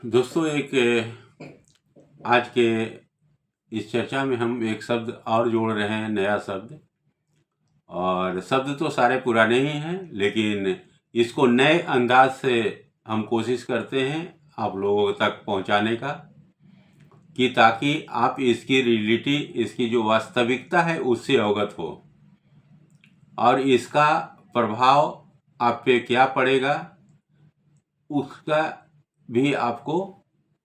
दोस्तों आज के इस चर्चा में हम एक शब्द और जोड़ रहे हैं, नया शब्द। और शब्द तो सारे पुराने ही हैं, लेकिन इसको नए अंदाज से हम कोशिश करते हैं आप लोगों तक पहुंचाने का, कि ताकि आप इसकी रियलिटी, इसकी जो वास्तविकता है उससे अवगत हो और इसका प्रभाव आप पे क्या पड़ेगा उसका भी आपको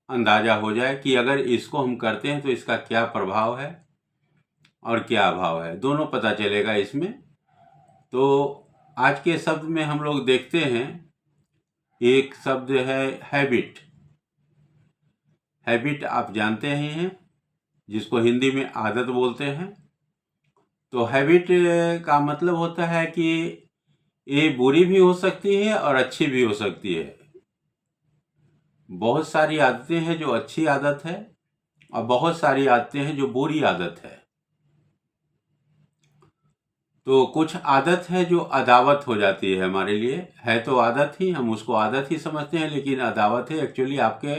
अंदाज़ा हो जाए कि अगर इसको हम करते हैं तो इसका क्या प्रभाव है और क्या अभाव है, दोनों पता चलेगा इसमें। तो आज के शब्द में हम लोग देखते हैं, एक शब्द है हैबिट। हैबिट आप जानते ही हैं, जिसको हिंदी में आदत बोलते हैं। तो हैबिट का मतलब होता है कि ये बुरी भी हो सकती है और अच्छी भी हो सकती है। बहुत सारी आदतें हैं जो अच्छी आदत है और बहुत सारी आदतें हैं जो बुरी आदत है। तो कुछ आदत है जो अदावत हो जाती है हमारे लिए, है तो आदत ही, हम उसको आदत ही समझते हैं, लेकिन अदावत है एक्चुअली आपके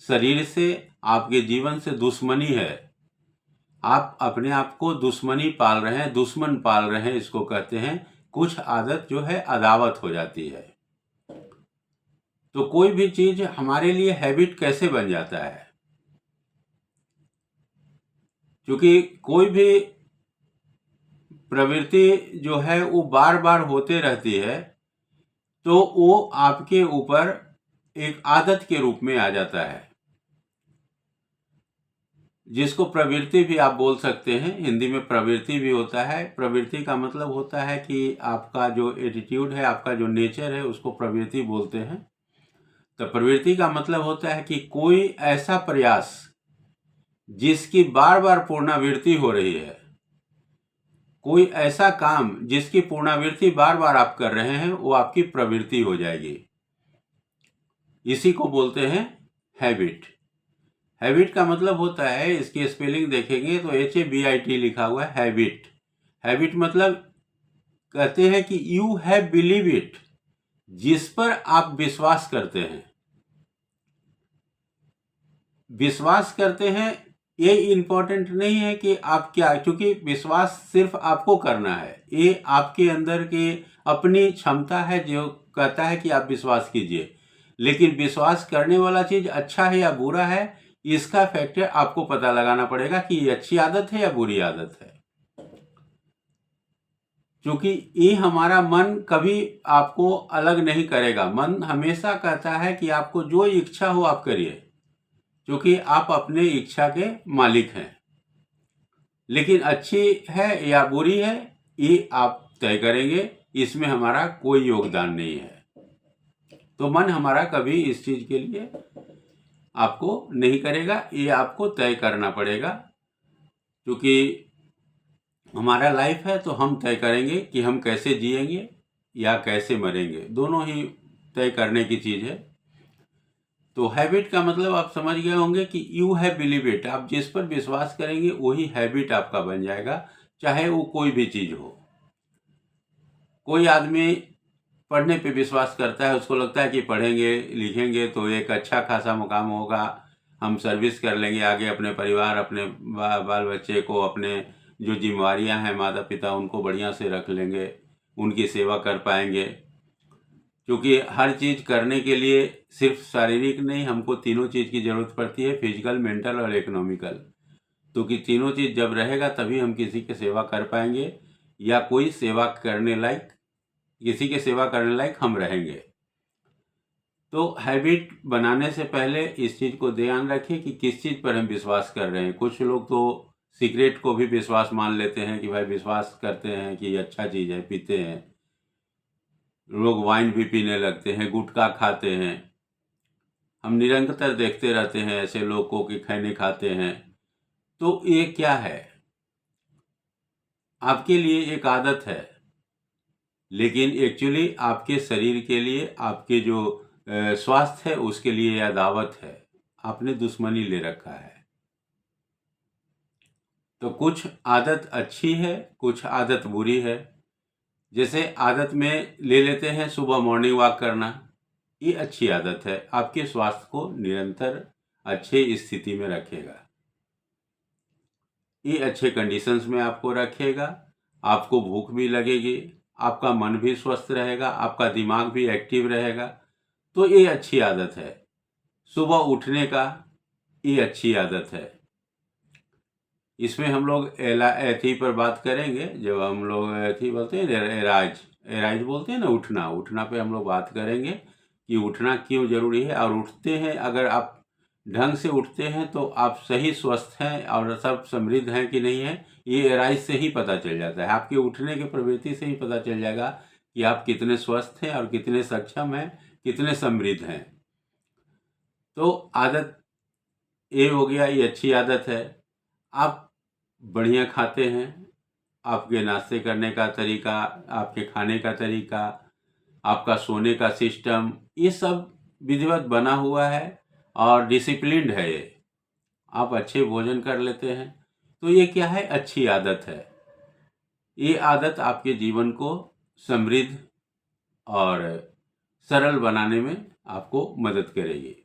शरीर से, आपके जीवन से दुश्मनी है। आप अपने आप को दुश्मनी पाल रहे हैं, दुश्मन पाल रहे हैं, इसको कहते हैं। कुछ आदत जो है अदावत हो जाती है। तो कोई भी चीज हमारे लिए हैबिट कैसे बन जाता है, क्योंकि कोई भी प्रवृत्ति जो है वो बार बार होते रहती है, तो वो आपके ऊपर एक आदत के रूप में आ जाता है, जिसको प्रवृत्ति भी आप बोल सकते हैं। हिंदी में प्रवृत्ति भी होता है। प्रवृत्ति का मतलब होता है कि आपका जो एटीट्यूड है, आपका जो नेचर है, उसको प्रवृत्ति बोलते हैं। तो प्रवृत्ति का मतलब होता है कि कोई ऐसा प्रयास जिसकी बार बार पुनरावृत्ति हो रही है, कोई ऐसा काम जिसकी पुनरावृत्ति बार बार आप कर रहे हैं, वो आपकी प्रवृत्ति हो जाएगी। इसी को बोलते हैं हैबिट। हैबिट का मतलब होता है, इसकी स्पेलिंग देखेंगे तो HABIT लिखा हुआ है, हैबिट। हैबिट मतलब कहते हैं कि यू हैव बिलीव इट, जिस पर आप विश्वास करते हैं। विश्वास करते हैं ये इंपॉर्टेंट नहीं है कि आप क्या, क्योंकि विश्वास सिर्फ आपको करना है। ये आपके अंदर की अपनी क्षमता है जो कहता है कि आप विश्वास कीजिए, लेकिन विश्वास करने वाला चीज अच्छा है या बुरा है, इसका फैक्टर आपको पता लगाना पड़ेगा कि ये अच्छी आदत है या बुरी आदत है। क्योंकि ये हमारा मन कभी आपको अलग नहीं करेगा। मन हमेशा कहता है कि आपको जो इच्छा हो आप करिए, क्योंकि आप अपने इच्छा के मालिक हैं। लेकिन अच्छी है या बुरी है, ये आप तय करेंगे, इसमें हमारा कोई योगदान नहीं है। तो मन हमारा कभी इस चीज के लिए आपको नहीं करेगा, ये आपको तय करना पड़ेगा। क्योंकि हमारा लाइफ है, तो हम तय करेंगे कि हम कैसे जिएंगे या कैसे मरेंगे, दोनों ही तय करने की चीज है। तो हैबिट का मतलब आप समझ गए होंगे कि यू हैव बिलीव इट, आप जिस पर विश्वास करेंगे वही हैबिट आपका बन जाएगा, चाहे वो कोई भी चीज हो। कोई आदमी पढ़ने पे विश्वास करता है, उसको लगता है कि पढ़ेंगे लिखेंगे तो एक अच्छा खासा मुकाम होगा, हम सर्विस कर लेंगे आगे, अपने परिवार, अपने बाल बच्चे को, अपने जो जिम्मेवारियां हैं माता पिता, उनको बढ़िया से रख लेंगे, उनकी सेवा कर पाएंगे। क्योंकि हर चीज़ करने के लिए सिर्फ शारीरिक नहीं, हमको तीनों चीज़ की ज़रूरत पड़ती है, फिजिकल, मेंटल और इकोनॉमिकल। क्योंकि तीनों चीज़ जब रहेगा तभी हम किसी की सेवा कर पाएंगे, या कोई सेवा करने लायक, किसी की सेवा करने लायक हम रहेंगे। तो हैबिट बनाने से पहले इस चीज़ को ध्यान रखें कि किस चीज़ पर हम विश्वास कर रहे हैं। कुछ लोग तो सिगरेट को भी विश्वास मान लेते हैं कि भाई विश्वास करते हैं कि अच्छा चीज़ है, पीते हैं। लोग वाइन भी पीने लगते हैं, गुटखा खाते हैं। हम निरंतर देखते रहते हैं ऐसे लोगों की खैनी खाते हैं। तो ये क्या है, आपके लिए एक आदत है, लेकिन एक्चुअली आपके शरीर के लिए, आपके जो स्वास्थ्य है उसके लिए यह दावत है। आपने दुश्मनी ले रखा है। तो कुछ आदत अच्छी है, कुछ आदत बुरी है। जैसे आदत में ले लेते हैं सुबह मॉर्निंग वॉक करना, ये अच्छी आदत है, आपके स्वास्थ्य को निरंतर अच्छे स्थिति में रखेगा। ये अच्छे कंडीशंस में आपको रखेगा, आपको भूख भी लगेगी, आपका मन भी स्वस्थ रहेगा, आपका दिमाग भी एक्टिव रहेगा। तो ये अच्छी आदत है। सुबह उठने का ये अच्छी आदत है। इसमें हम लोग एथी पर बात करेंगे, जब हम लोग एथी बोलते हैं एराइज बोलते हैं ना, उठना पे हम लोग बात करेंगे कि उठना क्यों जरूरी है। और उठते हैं, अगर आप ढंग से उठते हैं तो आप सही स्वस्थ हैं और सब समृद्ध हैं कि नहीं है, ये एराइज से ही पता चल जाता है। आपके उठने की प्रवृत्ति से ही पता चल जाएगा कि आप कितने स्वस्थ हैं और कितने सक्षम हैं, कितने समृद्ध हैं। तो आदत ये हो गया, ये अच्छी आदत है। आप बढ़िया खाते हैं, आपके नाश्ते करने का तरीका, आपके खाने का तरीका, आपका सोने का सिस्टम, ये सब विधिवत बना हुआ है और डिसिप्लिन्ड है। ये आप अच्छे भोजन कर लेते हैं, तो ये क्या है, अच्छी आदत है। ये आदत आपके जीवन को समृद्ध और सरल बनाने में आपको मदद करेगी।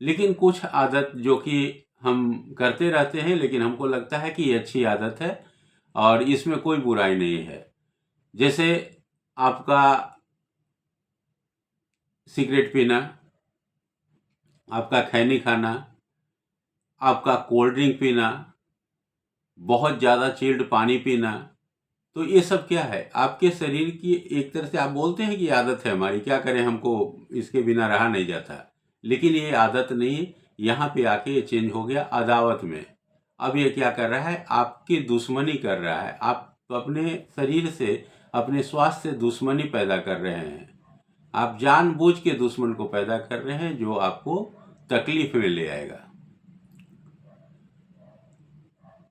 लेकिन कुछ आदत जो कि हम करते रहते हैं, लेकिन हमको लगता है कि ये अच्छी आदत है और इसमें कोई बुराई नहीं है। जैसे आपका सिगरेट पीना, आपका खैनी खाना, आपका कोल्ड ड्रिंक पीना, बहुत ज़्यादा चिल्ड पानी पीना, तो ये सब क्या है, आपके शरीर की एक तरह से आप बोलते हैं कि आदत है हमारी, क्या करें, हमको इसके बिना रहा नहीं जाता। लेकिन ये आदत नहीं, यहाँ पे आके ये चेंज हो गया अदावत में। अब ये क्या कर रहा है, आपकी दुश्मनी कर रहा है। आप अपने शरीर से, अपने स्वास्थ्य से दुश्मनी पैदा कर रहे हैं। आप जानबूझ के दुश्मन को पैदा कर रहे हैं, जो आपको तकलीफ में ले आएगा।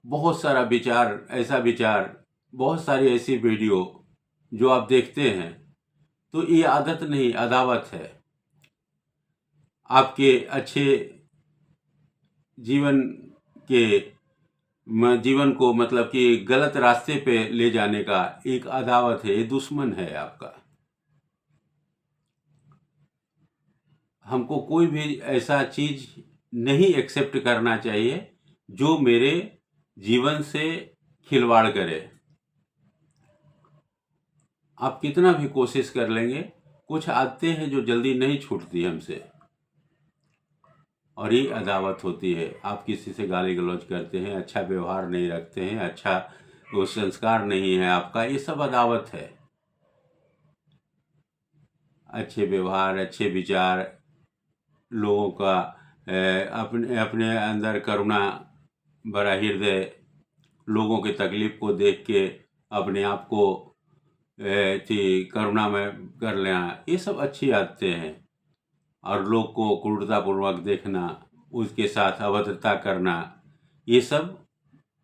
बहुत सारा विचार, ऐसा विचार, बहुत सारी ऐसी वीडियो जो आप देखते हैं, तो ये आदत नहीं, अदावत है। आपके अच्छे जीवन जीवन को मतलब कि गलत रास्ते पे ले जाने का एक अदावत है, ये दुश्मन है आपका। हमको कोई भी ऐसा चीज नहीं एक्सेप्ट करना चाहिए जो मेरे जीवन से खिलवाड़ करे। आप कितना भी कोशिश कर लेंगे, कुछ आदतें हैं जो जल्दी नहीं छूटती हमसे, और ये अदावत होती है। आप किसी से गाली गलौज करते हैं, अच्छा व्यवहार नहीं रखते हैं, अच्छा वो संस्कार नहीं है आपका, ये सब अदावत है। अच्छे व्यवहार, अच्छे विचार, लोगों का अपने अपने अंदर करुणा, बड़ा हृदय, लोगों की तकलीफ को देख के अपने आप को करुणा में कर लेना, ये सब अच्छी आदतें हैं। और लोग को क्रूरतापूर्वक देखना, उसके साथ अभद्रता करना, ये सब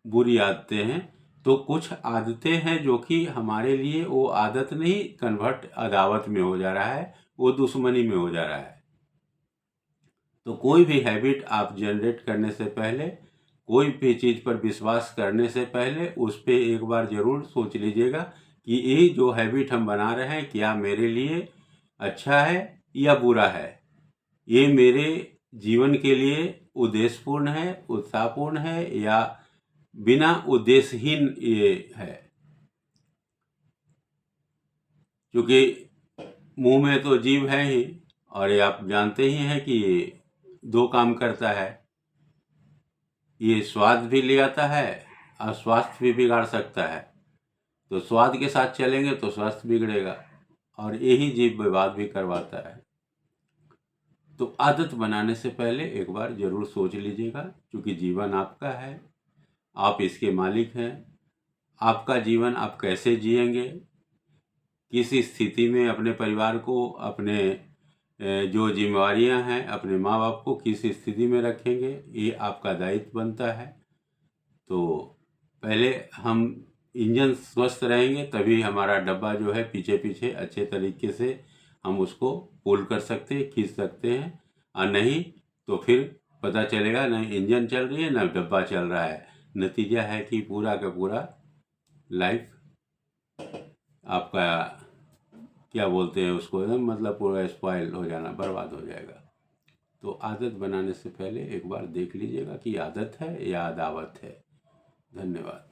बुरी आदतें हैं। तो कुछ आदतें हैं जो कि हमारे लिए वो आदत नहीं, कन्वर्ट अदावत में हो जा रहा है, वो दुश्मनी में हो जा रहा है। तो कोई भी हैबिट आप जनरेट करने से पहले, कोई भी चीज़ पर विश्वास करने से पहले, उस पर एक बार ज़रूर सोच लीजिएगा कि ये जो हैबिट हम बना रहे हैं, क्या मेरे लिए अच्छा है या बुरा है, ये मेरे जीवन के लिए उद्देश्यपूर्ण है, उत्साहपूर्ण है, या बिना उद्देश्यहीन ये है। क्योंकि मुंह में तो जीभ है ही, और ये आप जानते ही हैं कि ये दो काम करता है, ये स्वाद भी ले आता है और स्वास्थ्य भी बिगाड़ सकता है। तो स्वाद के साथ चलेंगे तो स्वास्थ्य बिगड़ेगा, और यही जीभ विवाद भी करवाता है। तो आदत बनाने से पहले एक बार जरूर सोच लीजिएगा, क्योंकि जीवन आपका है, आप इसके मालिक हैं। आपका जीवन आप कैसे जिएंगे, किस स्थिति में अपने परिवार को, अपने जो जिम्मेवारियां हैं, अपने माँ बाप को किस स्थिति में रखेंगे, ये आपका दायित्व बनता है। तो पहले हम इंजन स्वस्थ रहेंगे, तभी हमारा डब्बा जो है पीछे पीछे अच्छे तरीके से हम उसको पुल कर सकते हैं, खींच सकते हैं। और नहीं तो फिर पता चलेगा ना इंजन चल रही है ना डब्बा चल रहा है। नतीजा है कि पूरा का पूरा लाइफ आपका क्या बोलते हैं उसको, मतलब पूरा स्पॉइल हो जाना, बर्बाद हो जाएगा। तो आदत बनाने से पहले एक बार देख लीजिएगा कि आदत है या अदावत है। धन्यवाद।